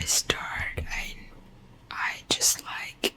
start, I just like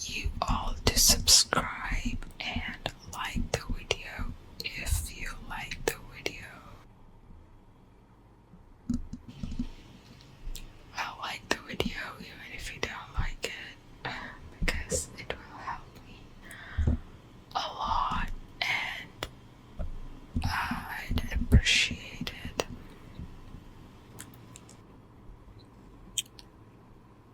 you all to subscribe and like the video if you like the video. I'll like the video even if you don't like it, because it will help me a lot and I'd appreciate it.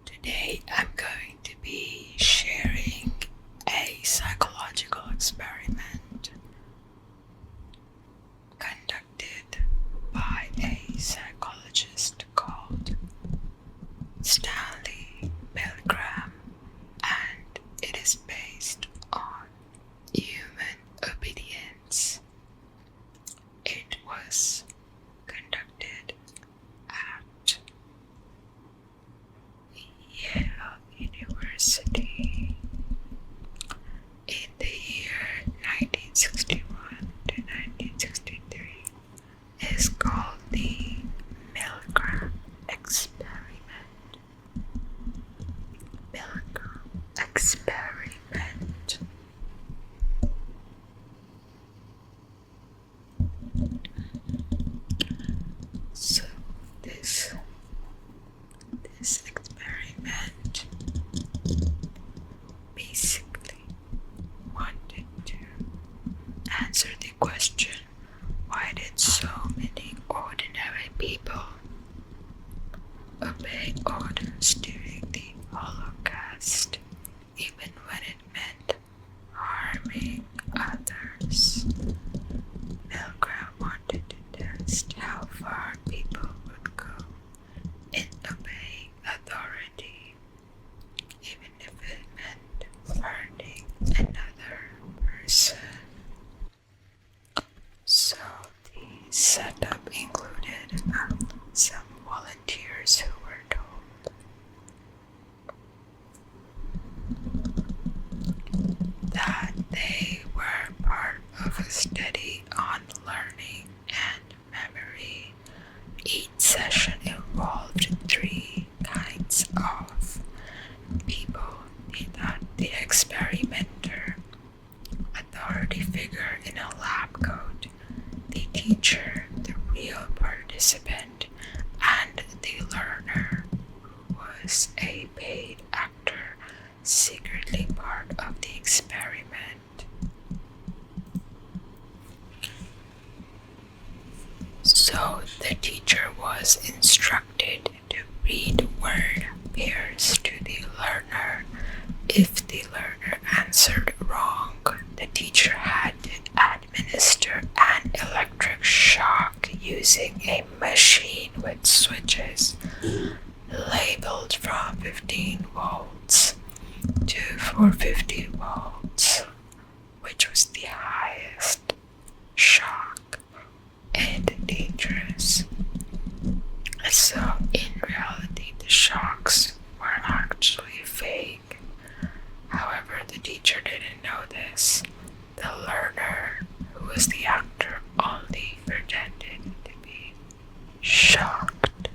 Today I'm going to be sharing a psychological experiment conducted by a psychologist called Stanley Milgram, and it is based on human obedience. It was conducted at Yale University in the year 1961 to 1963. It is called the Milgram experiment. Milgram experiment. So this experiment basically wanted to answer the question, why did so many ordinary people obey orders during the Holocaust, even when it meant harming others? Milgram wanted to test how far people would go in obeying authority, even if it meant hurting another person. So the setup included some volunteers who were told that they were part of a study on learning and memory. Each session involved 3 kinds of people: the experimenter, authority figure in a lab coat, the teacher, the real participant, and the learner, who was a paid actor secretly part of the experiment. So the teacher was instructed to read word pairs to the learner. If the learner answered wrong, the teacher had to administer an electric shock using a machine with switches labeled from 15 volts to 450 volts, which was the highest shock and dangerous. So in reality, the shocks were actually fake. However, the teacher didn't know this. The learner, who was the actor, only pretended to be shocked.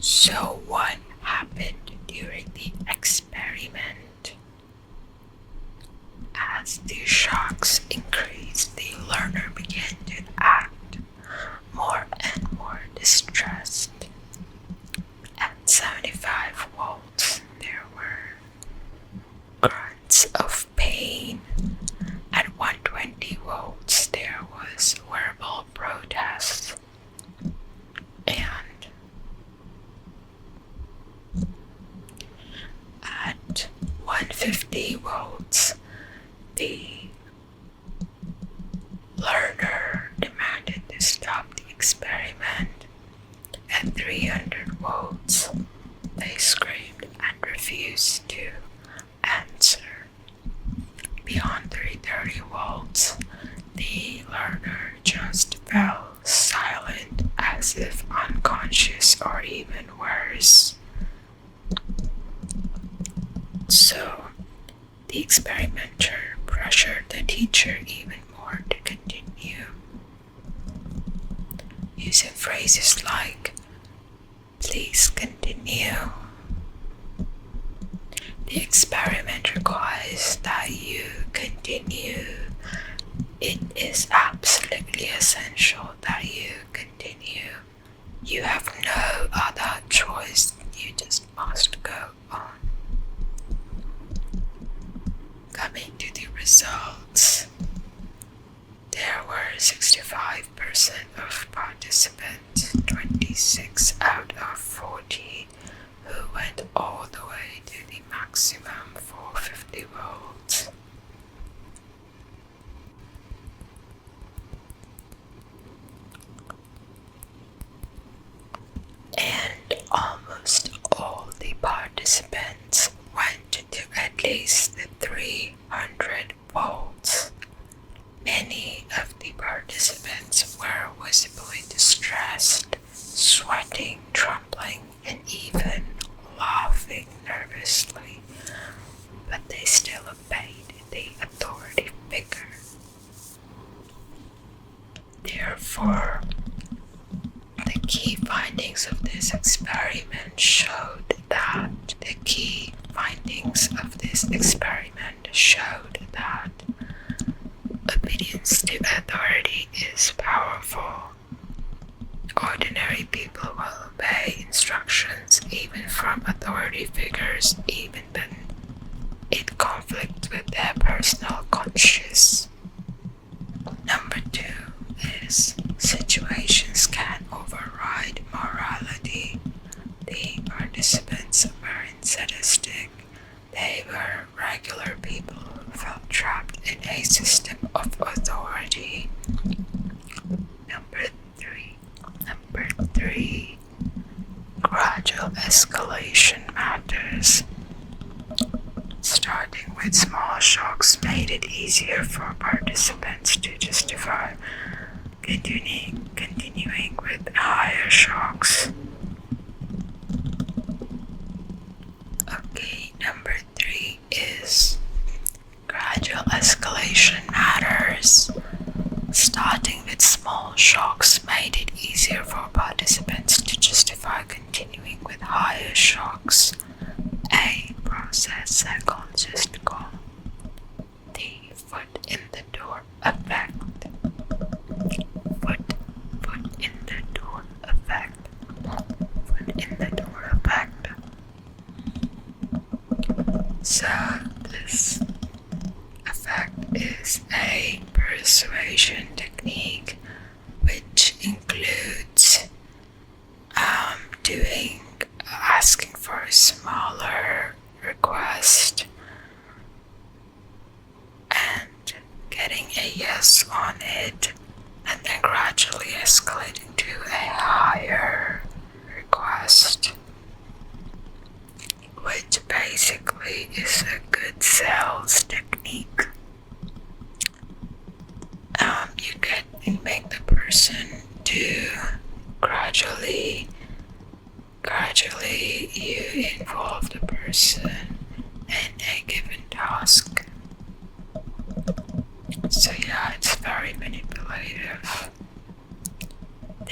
So what happened during the experiment? As the shocks increased, the learner began to act more and more distressed. At 75 volts, there were grunts of pain. At 120 volts, there was verbal protest. And at 150 volts, the learner demanded to stop the experiment. At 300 volts, they screamed and refused to answer. Beyond 330 volts, the learner just fell silent, as if unconscious or even worse. So the experimenter pressured the teacher even more to continue. using phrases like "please continue." The experiment requires that you continue. It is absolutely essential that you continue. You have no other choice. You just must go on. Coming to the results, there were 65% of participants, 26 out of 40, who went all the way to the maximum for 50 volts. And almost all the participants went to at least 300 volts. Many of the participants were visibly distressed, sweating, trembling, and even laughing nervously, but they still obeyed the authority figure. Therefore, the key findings of this experiment showed that obedience to authority is powerful. Ordinary people will obey instructions even from authority figures, even when it conflicts with their personal conscience. Number 2 is situations can override morality. The participants weren't sadistic. They were regular people who felt trapped in a system of authority. Number three, gradual escalation matters. Starting with small shocks made it easier for participants to justify continuing with higher shocks. Okay, number 3 is gradual escalation matters. Starting with small shocks made it easier for participants to justify continuing with higher shocks. A process psychologists call the foot in the door effect. Foot in the door effect. Foot in the door effect. So this effect is a persuasion technique which includes asking for a smaller request and getting a yes on it, and then gradually escalating to a higher request, which basically is a good sales technique. You make the person do gradually you involve the person in a given task. So yeah, it's very manipulative.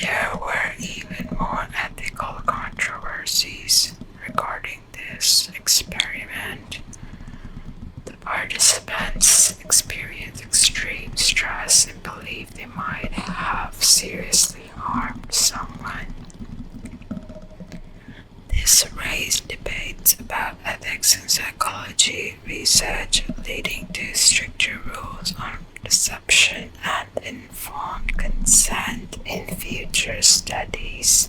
There were even more ethical controversies regarding this experiment. The participants experienced extreme stress and believed they might have seriously harmed someone. This raised debates about ethics and psychology research, leading to stricter rules on deception and informed consent in future studies.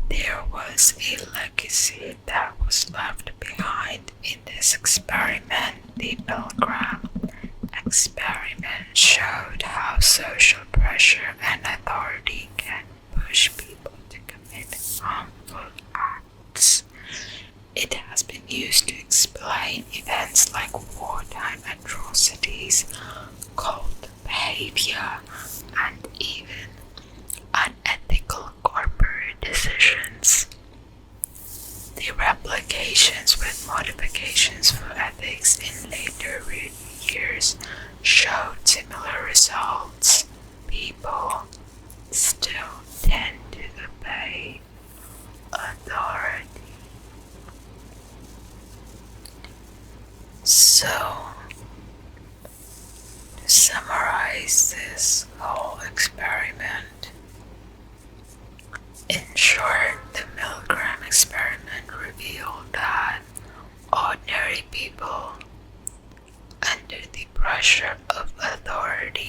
There was a legacy that was left behind in this experiment. The Milgram experiment showed how social pressure and authority can push people to commit harmful acts. It has been used to explain events like wartime atrocities, cult behavior, and even unethical corporate decisions. The replications with modifications for ethics in later years showed similar results. People summarize this whole experiment. In short, the Milgram experiment revealed that ordinary people, under the pressure of authority,